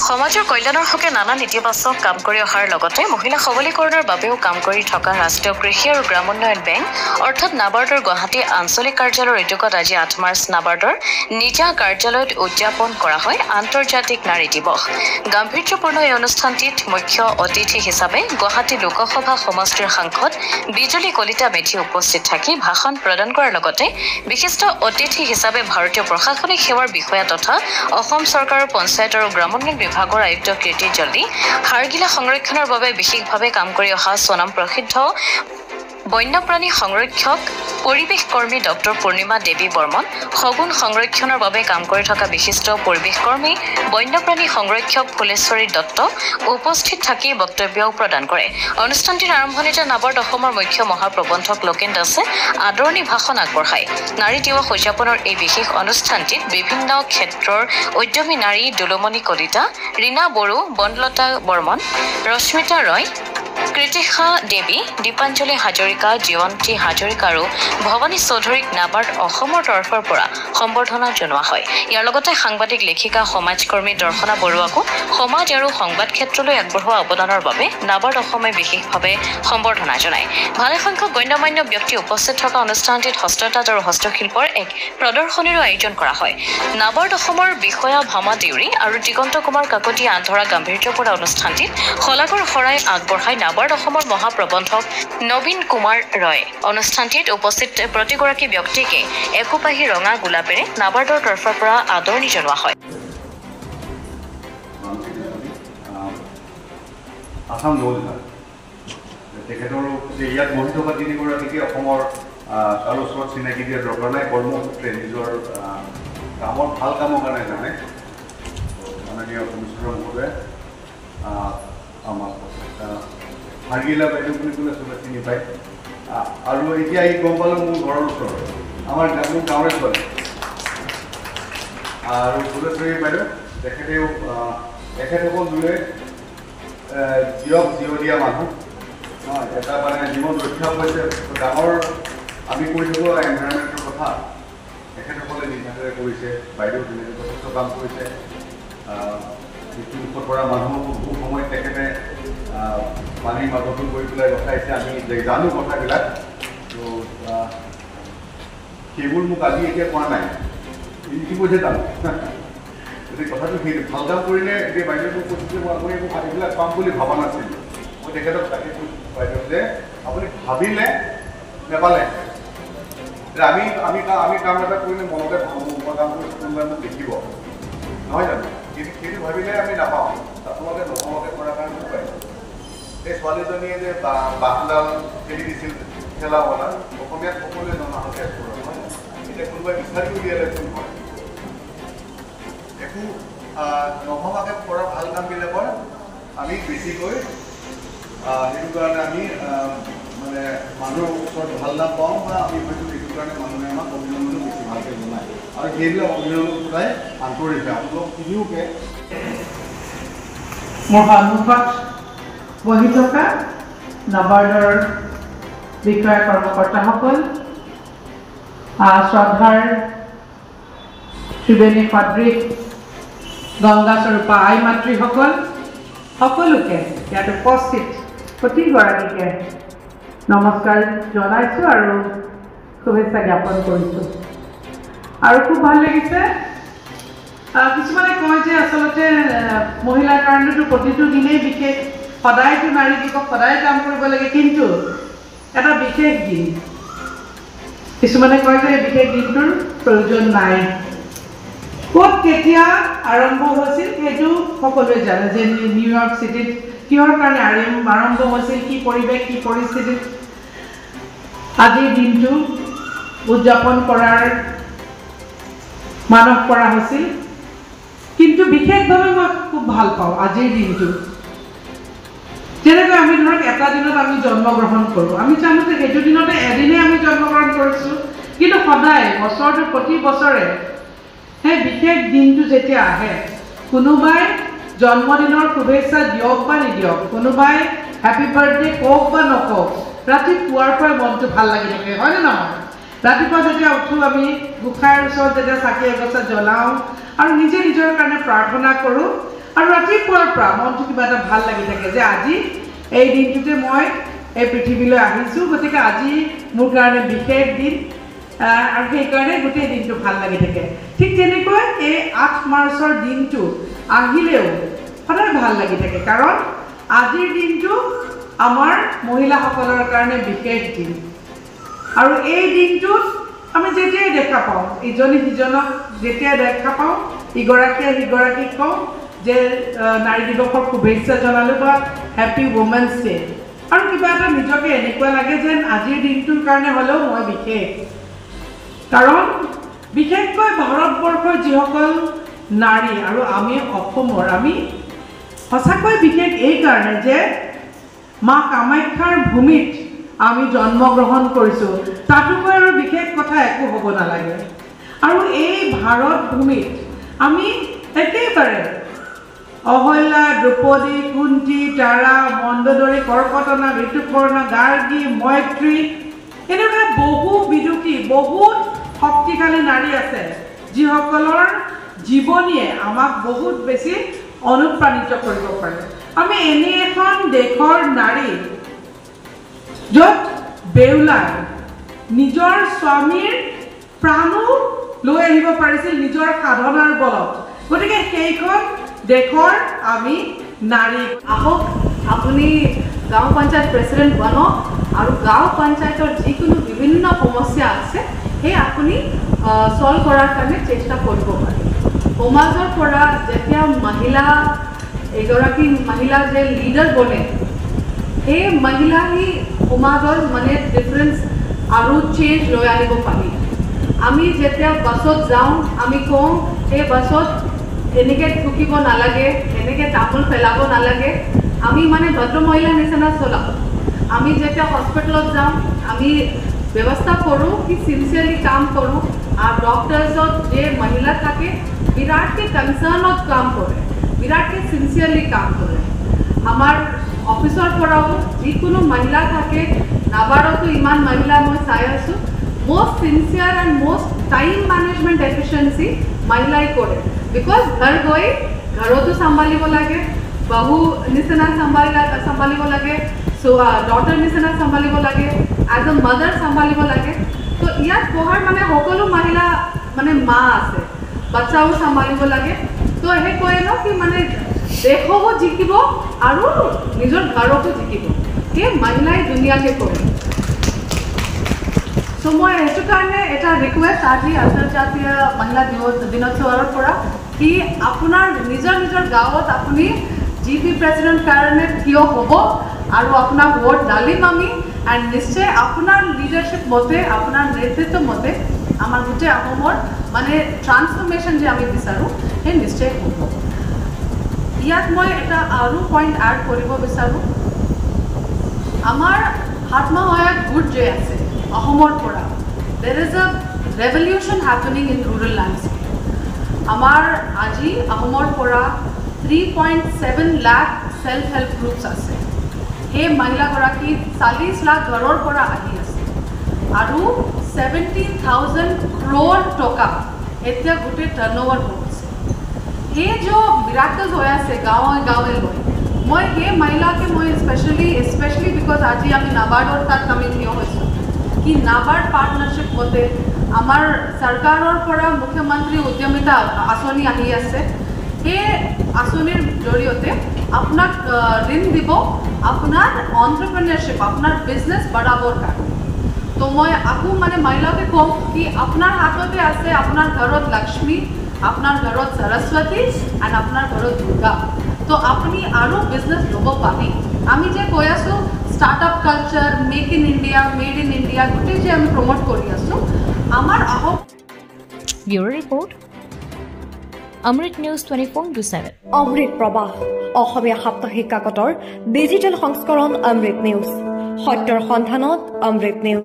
সমাজৰ কল্যাণৰ হকে নানা নীতিবাচক কাম কৰি অহাৰ লগতে মহিলা সবলীকৰণৰ বাবেও কাম কৰি থকা ৰাষ্ট্ৰীয় কৃষি আৰু গ্ৰামোন্নয়ন বেংক অৰ্থাৎ নাবাৰ্ডৰ গুৱাহাটী আঞ্চলিক কাৰ্যালয়ৰ উদ্যোগত আজি 8 মাৰ্চ নাবাৰ্ডৰ নিজা কাৰ্যালয়ত উদযাপন কৰা হয় আন্তৰ্জাতিক নাৰী দিৱস। গাম্ভীৰ্যপূৰ্ণ এই অনুষ্ঠানটিত মুখ্য অতিথি হিচাপে গুৱাহাটী লোকসভা সমষ্টিৰ সাংসদ বিজুলী কলিতা মেধি উপস্থিত থাকি ভাষণ প্ৰদান কৰাৰ লগতে বিশিষ্ট অতিথি হিচাপে ভাৰতীয় প্ৰশাসনিক সেৱাৰ বিষয়া তথা অসম চৰকাৰৰ পঞ্চায়ত আৰু গ্ৰামোন্নয়ন বিভাগৰ আয়ুক্ত কীৰ্তি জল্দি, হাড়গিলা সংৰক্ষণৰ বাবে বিশেষভাৱে কাম কৰি অহা স্বনাম প্ৰসিদ্ধ বন্যপ্ৰাণী সংৰক্ষক পৰিৱেশ কৰ্মী ডক্টৰ পূৰ্ণিমা দেৱী বৰ্মন, সগুণ সংৰক্ষণৰ বাবে কাম কৰি থকা বিশিষ্ট পৰিৱেশ কৰ্মী বন্যপ্ৰাণী সংৰক্ষক ফুলেশ্বৰী দত্ত উপস্থিত থাকি বক্তব্যও প্ৰদান কৰে। অনুষ্ঠানটিৰ আৰম্ভণিতে নাবাৰ্ড অসমৰ মুখ্য মহাপ্ৰবন্ধক লোকেন দাসে আদৰণি ভাষণ আগবঢ়ায়। নাৰী দিৱস উদযাপনৰ এই বিশেষ অনুষ্ঠানটিত বিভিন্ন ক্ষেত্ৰৰ উদ্যমী নাৰী দুলুমণি কলিতা, ৰীণা বড়ো, বনলতা বৰ্মন, ৰশ্মিতা ৰয়, কৃতিশা দেৱী, দীপাঞ্জলি হাজৰিকা, জীৱন্তী হাজৰিকা আৰু ভৱানী চৌধুৰীক নাবাৰ্ড অসমৰ তৰফৰ পৰা সম্বৰ্ধনা জনোৱা হয়। ইয়াৰ লগতে সাংবাদিক লেখিকা সমাজকৰ্মী দৰ্শনা বৰুৱাকো সমাজ আৰু সংবাদ ক্ষেত্ৰলৈ আগবঢ়োৱা অৱদানৰ বাবে নাবাৰ্ড অসমে বিশেষভাৱে সম্বৰ্ধনা জনায়। ভালেসংখ্যক গণ্যমান্য ব্যক্তি উপস্থিত থকা অনুষ্ঠানটিত হস্ততাঁত আৰু হস্তশিল্পৰ এক প্ৰদৰ্শনীৰো আয়োজন কৰা হয়। নাবাৰ্ড অসমৰ বিষয়া ভামা দেউৰী আৰু দিগন্ত কুমাৰ কাকতীয়ে আধৰা গাম্ভীৰ্যপূৰ্ণ অনুষ্ঠানটিত শলাগৰ শৰাই আগবঢ়াই নাবাৰ্ড অসমৰ মহাপ্ৰবন্ধক নবীন কুমাৰ ৰয়। অনুষ্ঠানটিত উপস্থিত প্ৰতিগৰাকী ব্যক্তিকে একোপাহি ৰঙা গোলাপেৰে নাবাৰ্ডৰ তৰফৰ পৰা আদৰণি জনোৱা হয়। আসাম নৌলিকা তেখেতৰ ইয়াত বহি থকা তিনিগৰাকীকে অসমৰ কাৰো ওচৰত চিনাকি দিয়াৰ দৰকাৰ নাই। কৰ্মসূত্ৰে নিজৰ কামৰ ভাল কামৰ কাৰণে জানে। মাননীয় কমিশ্যনাৰ মহোদয়ে আমাক হাৰ্গিলা বাইদেউ বুলি ক'লে চবে চিনি পায়। আৰু এতিয়া এই গম পালোঁ মোৰ ঘৰৰ ওচৰত আমাৰ গাঁৱৰে ছোৱালী আৰু ফুলেশ্বৰী বাইদেউ তেখেতসকল দুয়োৱে জীয়ৰীয়া মানুহ এটা মানে জীৱন ৰক্ষা কৰিছে। ডাঙৰ আমি কৈ থাকোঁ এনভাইৰনমেণ্টৰ কথা, তেখেতসকলে নিজাকৈ কৰিছে। বাইদেউ তেনেকৈ যথেষ্ট কাম কৰিছে। মৃত্যুমুখত পৰা মানুহক বহু সময়ত তেখেতে পানীৰ মাজতো গৈ পেলাই ৰখাইছে। আমি জানো কথাবিলাক, তো সেইবোৰ মোক আজি এতিয়া কোৱা নাই, ইতিমধ্যে জানো। গতিকে কথাটো সেই ভাল কাম কৰিলে এতিয়া বাইদেউ মোক কৈছে যে মই একো পানীবিলাক পাম বুলি ভবা নাছিলোঁ। মই তেখেতক তাকে কৈছোঁ বাইদেউ যে আপুনি ভাবিলে নেপালে। আমি আমি আমি কাম এটা কৰিলে মনতে ভাবোঁ মই কাম কৰি কোনোবাই মোক দেখিব, নহয় জানো? সেইটো ভাবিলে আমি নাপাওঁ। আপোনালোকে নকমতে কৰাৰ কাৰণে মোক পাইছোঁ। এই ছোৱালীজনীয়ে যে বাঁহডাল খেলি দিছিল খেলা বলা, অসমীয়াত সকলোৱে জনা হৈছে নহয়। এতিয়া কোনোবাই বিচাৰি উলিয়ালে কোন হয়। একো নভবাকৈ কৰা ভাল কামবিলাকৰ আমি বেছিকৈ সেইটো কাৰণে আমি মানে মানুহৰ ওচৰত ভাল নাম পাওঁ বা আমি হয়তো সেইটো কাৰণে মানুহে আমাক অভিনন্দনো বেছি ভালকৈ জনায়। আৰু সেইবিলাক অভিনন্দন সদায় আন্তৰিক আপোনালোক তিনিওকে মোৰ সন্মুখত বহি থকা নাবাৰ্ডৰ বিষয়া কৰ্মকৰ্তাসকল, শ্ৰদ্ধাৰ ত্ৰিবেণী সদৃশ গংগা স্বৰূপা আই মাতৃসকল, সকলোকে ইয়াত উপস্থিত প্ৰতিগৰাকীকে নমস্কাৰ জনাইছোঁ আৰু শুভেচ্ছা জ্ঞাপন কৰিছোঁ। আৰু খুব ভাল লাগিছে। কিছুমানে কয় যে আচলতে মহিলাৰ কাৰণেতো প্ৰতিটো দিনেই বিশেষ, সদায়তো নাৰী দিৱস, সদায় কাম কৰিব লাগে, কিন্তু এটা বিশেষ দিন। কিছুমানে কয় যে বিশেষ দিনটোৰ প্ৰয়োজন নাই। ক'ত কেতিয়া আৰম্ভ হৈছিল সেইটো সকলোৱে জানে, যে নিউয়ৰ্ক চিটিত কিহৰ কাৰণে আৰম্ভ হৈছিল, কি পৰিৱেশ, কি পৰিস্থিতিত আজিৰ দিনটো উদযাপন কৰাৰ মানস কৰা হৈছিল। কিন্তু বিশেষভাৱে মই খুব ভাল পাওঁ আজিৰ দিনটো। যেনেকৈ আমি ধৰক এটা দিনত আমি জন্মগ্ৰহণ কৰোঁ, আমি জানো যে সেইটো দিনতে এদিনেই আমি জন্মগ্ৰহণ কৰিছোঁ, কিন্তু সদায় বছৰটো প্ৰতি বছৰে সেই বিশেষ দিনটো যেতিয়া আহে, কোনোবাই জন্মদিনৰ শুভেচ্ছা দিয়ক বা নিদিয়ক, কোনোবাই হেপী বাৰ্থডে কওক বা নকওক, ৰাতিপুৱাৰ পৰাই মনটো ভাল লাগি থাকে, হয়নে নহয়? ৰাতিপুৱা যেতিয়া উঠোঁ আমি গোঁসাইৰ ওচৰত যেতিয়া চাকি এগছা জ্বলাওঁ আৰু নিজে নিজৰ কাৰণে প্ৰাৰ্থনা কৰোঁ আৰু ৰাতিপুৱাৰ পৰা মনটো কিবা এটা ভাল লাগি থাকে যে আজি এই দিনটোতে মই এই পৃথিৱীলৈ আহিছোঁ গতিকে আজি মোৰ কাৰণে বিশেষ দিন আৰু সেইকাৰণে গোটেই দিনটো ভাল লাগি থাকে ঠিক তেনেকৈ এই 8 মাৰ্চৰ দিনটো আহিলেও সদায় ভাল লাগি থাকে কাৰণ আজিৰ দিনটো আমাৰ মহিলাসকলৰ কাৰণে বিশেষ দিন আৰু এই দিনটোত আমি যেতিয়াই দেখা পাওঁ ইজনে সিজনক যেতিয়া দেখা পাওঁ ইগৰাকীয়ে সিগৰাকীক কওঁ যে নাৰী দিৱসৰ শুভেচ্ছা জনালোঁ বা হেপী ওমেন্স ডে আৰু কিবা এটা নিজকে এনেকুৱা লাগে যেন আজিৰ দিনটোৰ কাৰণে হ'লেও মই বিশেষ কাৰণ বিশেষকৈ ভাৰতবৰ্ষৰ যিসকল নাৰী আৰু আমি অসমৰ আমি সঁচাকৈ বিশেষ এই কাৰণে যে মা কামাখ্যাৰ ভূমিত আমি জন্মগ্ৰহণ কৰিছোঁ তাতোকৈ আৰু বিশেষ কথা একো হ'ব নালাগে আৰু এই ভাৰত ভূমিত আমি একেবাৰে অহল্যা দ্ৰৌপদী কুন্তী তাৰা মণ্ডোদৰী কৰ্কটনা ঋতুপৰ্ণা গাৰ্গী মৈত্ৰী এনেকুৱা বহু বিদুষী বহুত শক্তিশালী নাৰী আছে যিসকলৰ জীৱনীয়ে আমাক বহুত বেছি অনুপ্ৰাণিত কৰিব পাৰে আমি এনে এখন দেশৰ নাৰী য'ত বেউলাই নিজৰ স্বামীৰ প্ৰাণো লৈ আহিব পাৰিছিল নিজৰ সাধনাৰ বলত গতিকে সেইখন দেশৰ আমি নাৰী আহক আপুনি গাঁও পঞ্চায়ত প্ৰেচিডেণ্ট বনক আৰু গাঁও পঞ্চায়তৰ যিকোনো বিভিন্ন সমস্যা আছে সেই আপুনি সলভ কৰাৰ কাৰণে চেষ্টা কৰিব পাৰে সমাজৰ পৰা যেতিয়া এগৰাকী মহিলা যে লিডাৰ বনে সেই মহিলা সি সমাজৰ মানে ডিফাৰেঞ্চ আৰু চেঞ্জ লৈ আনিব পাৰি আমি যেতিয়া বাছত যাওঁ আমি কওঁ এই বাছত এনেকৈ থুকিব নালাগে এনেকৈ তামোল পেলাব নালাগে আমি মানে ভদ্ৰ মহিলা নিচিনা চলাওঁ আমি যেতিয়া হস্পিটেলত যাওঁ আমি ব্যৱস্থা কৰোঁ কি চিনচিয়াৰলি কাম কৰোঁ আৰু ডক্টৰ্ছত যে মহিলা থাকে বিৰাটকৈ কনচাৰ্ণত কাম কৰে বিৰাটকৈ চিনচিয়াৰলি কাম কৰে আমাৰ অফিচৰ পৰাও যিকোনো মহিলা থাকে নাবাৰতো ইমান মহিলা মই চাই আছোঁ most sincere and most time management efficiency महिलाई करे because घर गई घरों तो संभालिब लगे बहु निसना संभालिब लगे so daughter निसना संभालिब लगे as a mother संभालिब लगे तो यार पहाड़ माने সকলো महिला माने माँ आसे बच्चाओ संभालिब लगे तो हे कहे न कि माने देखो जिकिब आरु निजर घरों जिकिब ये महिलाई दुनिया के करे सो मैं हेतु कारणे एटा रिक्वेस्ट আজি আন্তৰ্জাতীয় মহিলা দিনোৎসৱৰ পৰা কি আপোনাৰ নিজৰ গাঁৱত আপুনি জিপি প্ৰেসিডেন্ট কাৰণে কিয় হ'ব আৰু আপোনাক ভোট ডালিম আমি এন্ড নিশ্চয় আপোনাৰ লিডাৰশিপ মতে আপোনাৰ নেতৃত্ব মতে আমাৰ গোটেই অসমৰ মানে ট্ৰান্সফৰমেশন যে আমি বিচাৰো হে নিশ্চয় হ'ব ইয়াত মই এটা আৰু পইণ্ট এড কৰিব বিচাৰো আমাৰ আত্মসহায়ক গোট যে আছে there is a revolution happening in rural landscape. Amar aji ahomor pora 3.7 lakh self-help groups ase. He mahila goraki 40 lakh garor pora ahi ase. Aru 17,000 crore toka etya gote turnover hoise. He jo miracles hoya ase gaon loi. Moi he mahila ke moi especially because aji ami nabardor tar kami thiyo hoisu. कि NABARD partnership मते आमार सरकारों परा मुख्यमंत्री उद्यमिता आसनी आहि आसे हे आसनीर जरियते आपनाक ऋण दिबो आपनार एंटरप्रेन्योरशिप आपनार बिजनेस बढ़ाबोर कारणे तो मैं आकु माने महिला के कम कि आपनार हाथते आसे आपनार घरत लक्ष्मी आपनार घरत सरस्वती एंड आपनार घरत दुर्गा तो अपनी आरो बिजनेस लोबो पाबी आमी जे कय आसो startup culture make in India made in India गोटे जे आमी प्रमोट करि आसो आमार आहो ब्यूरो रिपोर्ट अमृत न्यूज 24/7 अमृत प्रवाह অসমীয়া সাপ্তাহিক কাকতৰ ডিজিটেল সংস্কৰণ অমৃত নিউজ সত্যৰ সন্ধানত অমৃত নিউজ